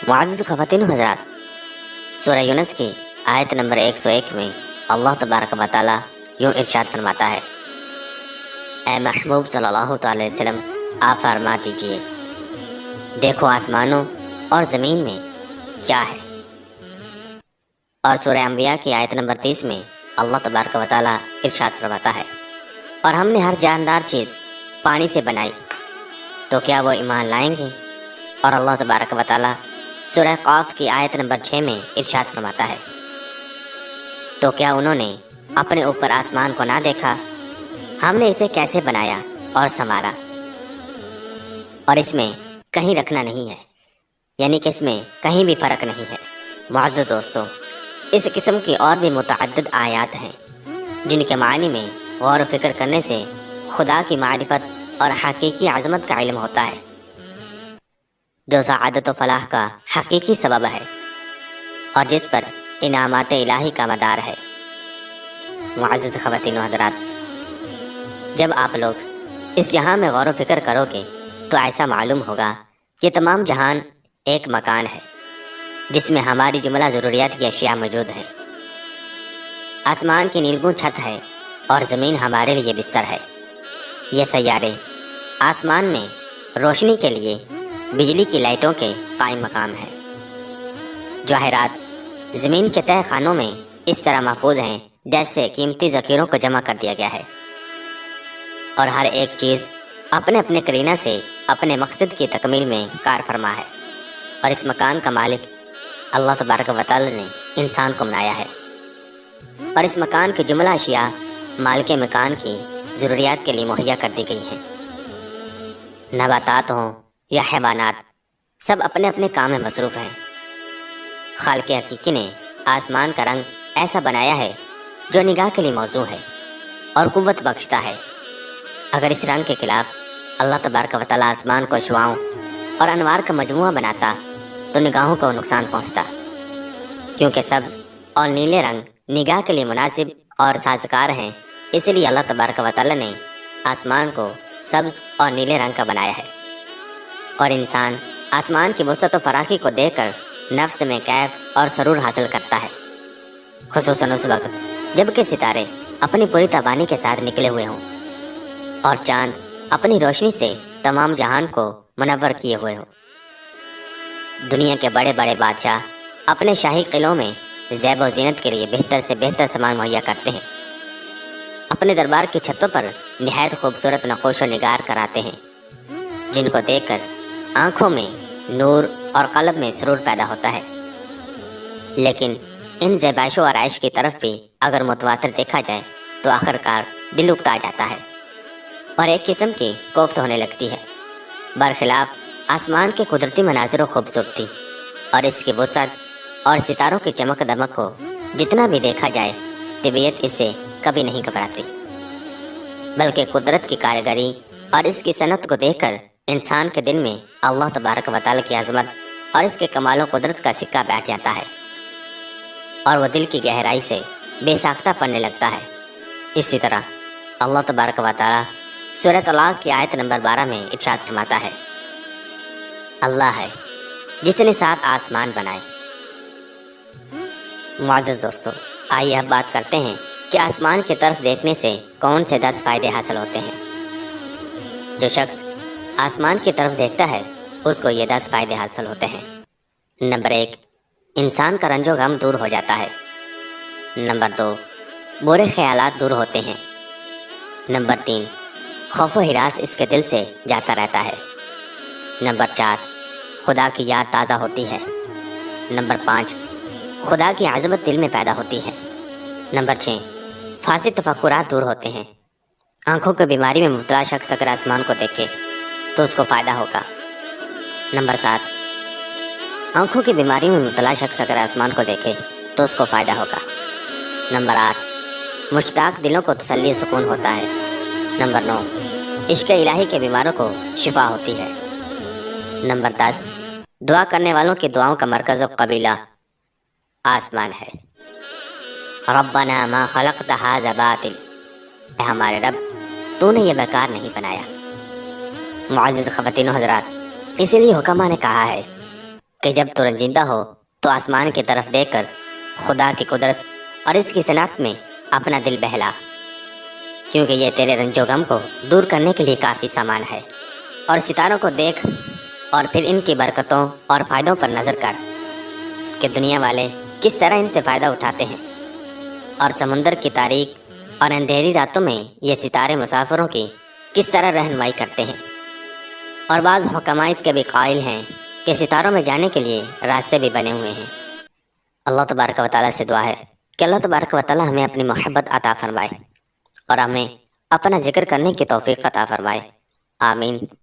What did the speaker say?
معزز خواتین و حضرات، سورہ یونس کی آیت نمبر 101 میں اللہ تبارک و تعالی یوں ارشاد فرماتا ہے، اے محبوب صلی اللہ تعالی علیہ وسلم، آپ فرما دیجئے دیکھو آسمانوں اور زمین میں کیا ہے۔ اور سورہ انبیاء کی آیت نمبر 30 میں اللہ تبارک و تعالی ارشاد فرماتا ہے، اور ہم نے ہر جاندار چیز پانی سے بنائی تو کیا وہ ایمان لائیں گے؟ اور اللہ تبارک و تعالی سورہ قاف کی آیت نمبر 6 میں ارشاد فرماتا ہے، تو کیا انہوں نے اپنے اوپر آسمان کو نہ دیکھا؟ ہم نے اسے کیسے بنایا اور سنوارا، اور اس میں کہیں رکھنا نہیں ہے، یعنی کہ اس میں کہیں بھی فرق نہیں ہے۔ معزز دوستو، اس قسم کی اور بھی متعدد آیات ہیں جن کے معنی میں غور و فکر کرنے سے خدا کی معرفت اور حقیقی عظمت کا علم ہوتا ہے، جو سعادت و فلاح کا حقیقی سبب ہے اور جس پر انعامات الہی کا مدار ہے۔ معزز خواتین و حضرات، جب آپ لوگ اس جہاں میں غور و فکر کرو گے تو ایسا معلوم ہوگا کہ تمام جہان ایک مکان ہے جس میں ہماری جملہ ضروریات کی اشیاء موجود ہیں۔ آسمان کی نیلگوں چھت ہے اور زمین ہمارے لیے بستر ہے۔ یہ سیارے آسمان میں روشنی کے لیے بجلی کی لائٹوں کے قائم مقام ہیں۔ جواہرات زمین کے تہہ خانوں میں اس طرح محفوظ ہیں جیسے قیمتی ذخیروں کو جمع کر دیا گیا ہے، اور ہر ایک چیز اپنے اپنے قرینہ سے اپنے مقصد کی تکمیل میں کار فرما ہے، اور اس مکان کا مالک اللہ تبارک و تعالی نے انسان کو بنایا ہے، اور اس مکان کی جملہ اشیاء مالک مکان کی ضروریات کے لیے مہیا کر دی گئی ہیں۔ نباتات ہوں یا حیوانات، سب اپنے اپنے کام میں مصروف ہیں۔ خالق حقیقی نے آسمان کا رنگ ایسا بنایا ہے جو نگاہ کے لیے موزوں ہے اور قوت بخشتا ہے۔ اگر اس رنگ کے خلاف اللہ تبارک و تعالی آسمان کو شعاعوں اور انوار کا مجموعہ بناتا تو نگاہوں کو نقصان پہنچتا، کیونکہ سبز اور نیلے رنگ نگاہ کے لیے مناسب اور سازگار ہیں، اسی لیے اللہ تبارک و تعالی نے آسمان کو سبز اور نیلے رنگ کا بنایا ہے۔ اور انسان آسمان کی وسعت و فراخی کو دیکھ کر نفس میں کیف اور سرور حاصل کرتا ہے، خصوصاً اس وقت جب کہ ستارے اپنی پوری توانائی کے ساتھ نکلے ہوئے ہوں اور چاند اپنی روشنی سے تمام جہان کو منور کیے ہوئے ہوں۔ دنیا کے بڑے بڑے بادشاہ اپنے شاہی قلعوں میں زیب و زینت کے لیے بہتر سے بہتر سامان مہیا کرتے ہیں، اپنے دربار کی چھتوں پر نہایت خوبصورت نقوش و نگار کراتے ہیں، جن کو دیکھ کر آنکھوں میں نور اور قلب میں سرور پیدا ہوتا ہے۔ لیکن ان زیبائشوں اور عیش کی طرف بھی اگر متواتر دیکھا جائے تو آخرکار دل اکتا جاتا ہے اور ایک قسم کی کوفت ہونے لگتی ہے، برخلاف آسمان کے قدرتی مناظر و خوبصورتی اور اس کی وسعت اور ستاروں کی چمک دمک کو جتنا بھی دیکھا جائے طبیعت اس سے کبھی نہیں گھبراتی، بلکہ قدرت کی کاریگری اور اس کی صنعت کو دیکھ کر انسان کے دل میں اللہ تبارک و تعالی کی عظمت اور اس کے کمال و قدرت کا سکہ بیٹھ جاتا ہے، اور وہ دل کی گہرائی سے بے ساختہ پڑنے لگتا ہے۔ اسی طرح اللہ تبارک و تعالی سورہ طلاق کی آیت نمبر 12 میں ارشاد فرماتا ہے، اللہ ہے جس نے 7 آسمان بنائے۔ معزز دوستو، آئیے اب بات کرتے ہیں کہ آسمان کی طرف دیکھنے سے کون سے 10 فائدے حاصل ہوتے ہیں۔ جو شخص آسمان کی طرف دیکھتا ہے اس کو یہ 10 فائدے حاصل ہوتے ہیں۔ نمبر 1، انسان کا رنج و غم دور ہو جاتا ہے۔ نمبر 2، برے خیالات دور ہوتے ہیں۔ نمبر 3، خوف و ہراس اس کے دل سے جاتا رہتا ہے۔ نمبر 4، خدا کی یاد تازہ ہوتی ہے۔ نمبر 5، خدا کی عظمت دل میں پیدا ہوتی ہے۔ نمبر 6، فاسد تفکرات دور ہوتے ہیں۔ آنکھوں کی بیماری میں مبتلا شخص اگر آسمان کو دیکھے تو اس کو فائدہ ہوگا۔ نمبر 7، آنکھوں کی بیماری میں مبتلا شخص اگر آسمان کو دیکھے تو اس کو فائدہ ہوگا۔ نمبر 8، مشتاق دلوں کو تسلی و سکون ہوتا ہے۔ نمبر 9، عشق الہی کے بیماروں کو شفا ہوتی ہے۔ نمبر 10، دعا کرنے والوں کی دعاؤں کا مرکز و قبیلہ آسمان ہے۔ ربنا ما خلقت ھذا باطل، اے ہمارے رب تو نے یہ بیکار نہیں بنایا۔ معزز خواتین و حضرات، اسی لیے حکماء نے کہا ہے کہ جب تو رنجیدہ ہو تو آسمان کی طرف دیکھ کر خدا کی قدرت اور اس کی صنعت میں اپنا دل بہلا، کیونکہ یہ تیرے رنج و غم کو دور کرنے کے لیے کافی سامان ہے۔ اور ستاروں کو دیکھ اور پھر ان کی برکتوں اور فائدوں پر نظر کر کہ دنیا والے کس طرح ان سے فائدہ اٹھاتے ہیں، اور سمندر کی تاریک اور اندھیری راتوں میں یہ ستارے مسافروں کی کس طرح رہنمائی کرتے ہیں۔ اور بعض حکماء اس کے بھی قائل ہیں کہ ستاروں میں جانے کے لیے راستے بھی بنے ہوئے ہیں۔ اللہ تبارک و تعالیٰ سے دعا ہے کہ اللہ تبارک و تعالیٰ ہمیں اپنی محبت عطا فرمائے اور ہمیں اپنا ذکر کرنے کی توفیق عطا فرمائے، آمین۔